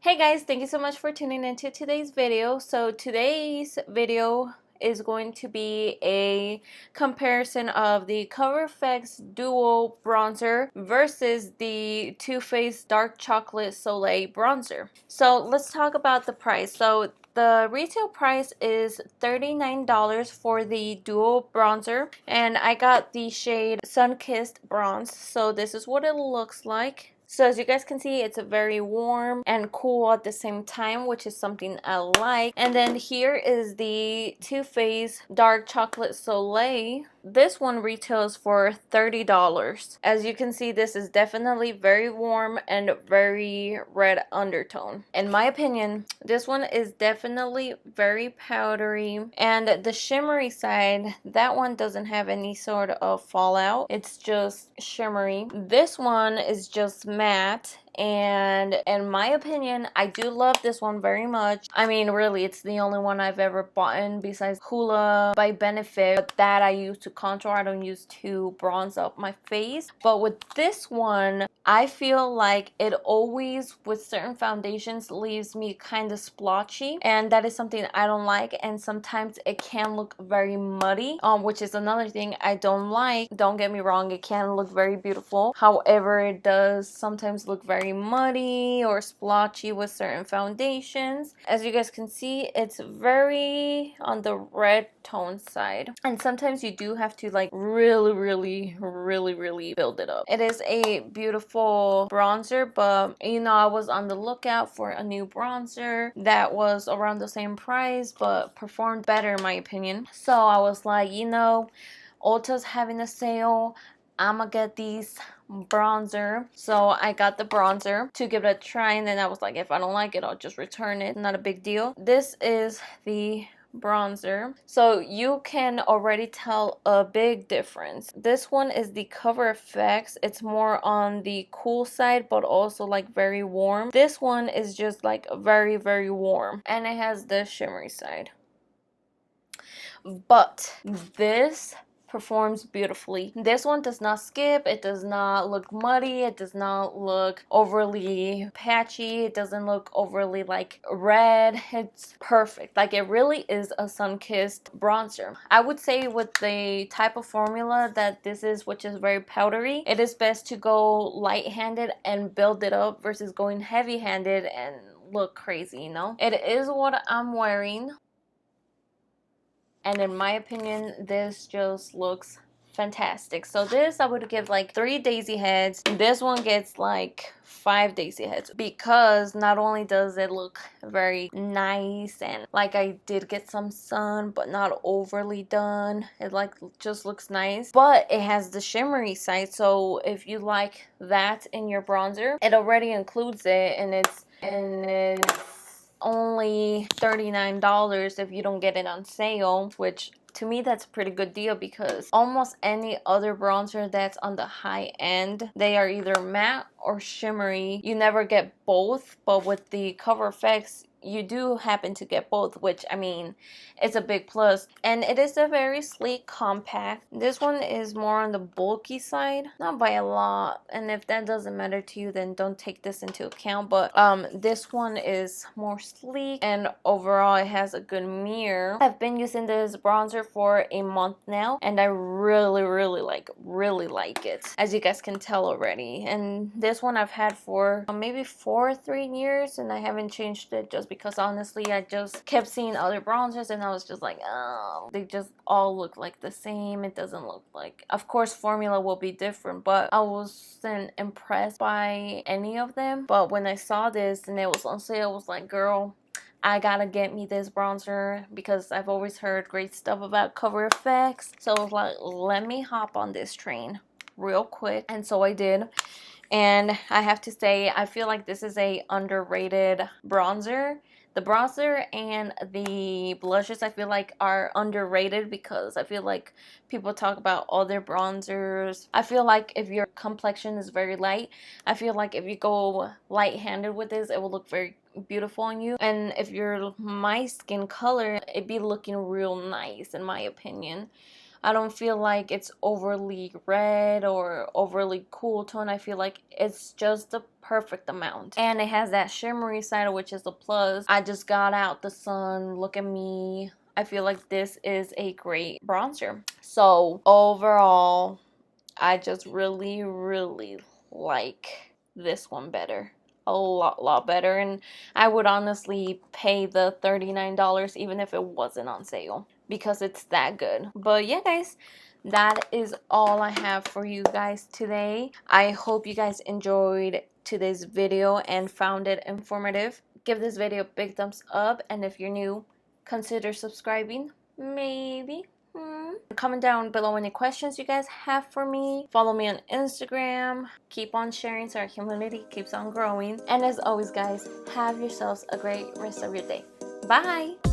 Hey guys, thank you so much for tuning into today's video. So today's video is going to be a comparison of the CoverFX Duo Bronzer versus the Too Faced Dark Chocolate Soile Bronzer. So let's talk about the price. So the retail price is $39 for the Duo Bronzer, and I got the shade Sunkissed Bronze. So this is what it looks like. So as you guys can see, it's a very warm and cool at the same time, which is something I like. And then here is the Too Faced Dark Chocolate Soleil. This one retails for $30. As you can see, this is definitely very warm and very red undertone. In my opinion, this one is definitely very powdery. And the shimmery side, that one doesn't have any sort of fallout. It's just shimmery. This one is just matte, and in my opinion, I do love this one very much. I mean, really, it's the only one I've ever bought besides Hoola by Benefit that I use to contour. I don't use to bronze up my face. But with this one, I feel like it always, with certain foundations, leaves me kind of splotchy, and that is something I don't like. And sometimes it can look very muddy, which is another thing I don't like. Don't get me wrong, it can look very beautiful. However, it does sometimes look very muddy or splotchy with certain foundations. As you guys can see, it's very on the red tone side, and sometimes you do have to like really build it up. It is a beautiful bronzer, but you know, I was on the lookout for a new bronzer that was around the same price but performed better in my opinion. So I was like, you know, Ulta's having a sale, I'ma get these bronzer. So I got the bronzer to give it a try, and then I was like, if I don't like it, I'll just return it. Not a big deal. This is the bronzer, so you can already tell a big difference. This one is the CoverFX. It's more on the cool side but also like very warm. This one is just like very warm, and it has the shimmery side. But this performs beautifully. This one does not skip, it does not look muddy, it does not look overly patchy, it doesn't look overly like red. It's perfect. Like, it really is a sun-kissed bronzer. I would say with the type of formula that this is, which is very powdery, it is best to go light-handed and build it up versus going heavy-handed and look crazy, you know? It is what I'm wearing, and in my opinion, this just looks fantastic. So this I would give like 3 daisy heads. This one gets like 5 daisy heads, because not only does it look very nice, and like I did get some sun but not overly done, it like just looks nice, but it has the shimmery side. So if you like that in your bronzer, it already includes it, and it's only $39 if you don't get it on sale, which to me that's a pretty good deal, because almost any other bronzer that's on the high end, they are either matte or shimmery. You never get both, but with the CoverFX you do happen to get both, which I mean, it's a big plus. And it is a very sleek compact. This one is more on the bulky side, not by a lot, and if that doesn't matter to you, then don't take this into account. But this one is more sleek, and overall it has a good mirror. I've been using this bronzer for a month now, and I really like it, as you guys can tell already. And this one I've had for maybe 4 or 3 years, and I haven't changed it just because honestly I just kept seeing other bronzers and I was just like, oh, they just all look like the same. It doesn't look like, of course formula will be different, but I wasn't impressed by any of them. But when I saw this and it was on sale, I was like, girl, I gotta get me this bronzer, because I've always heard great stuff about CoverFX. So I was like, let me hop on this train real quick, and so I did. And I have to say, I feel like this is a underrated bronzer. The bronzer and the blushes I feel like are underrated, because I feel like people talk about other bronzers. I feel like if your complexion is very light, I feel like if you go light-handed with this, it will look very beautiful on you. And if you're my skin color, it'd be looking real nice in my opinion. I don't feel like it's overly red or overly cool tone. I feel like it's just the perfect amount. And it has that shimmery side, which is a plus. I just got out the sun. Look at me. I feel like this is a great bronzer. So overall, I just really like this one better. A lot better. And I would honestly pay the $39 even if it wasn't on sale, because it's that good. But yeah, guys, that is all I have for you guys today. I hope you guys enjoyed today's video and found it informative. Give this video a big thumbs up, and if you're new, consider subscribing. Maybe. Comment down below any questions you guys have for me. Follow me on Instagram. Keep on sharing so our community keeps on growing. And as always, guys, have yourselves a great rest of your day. Bye!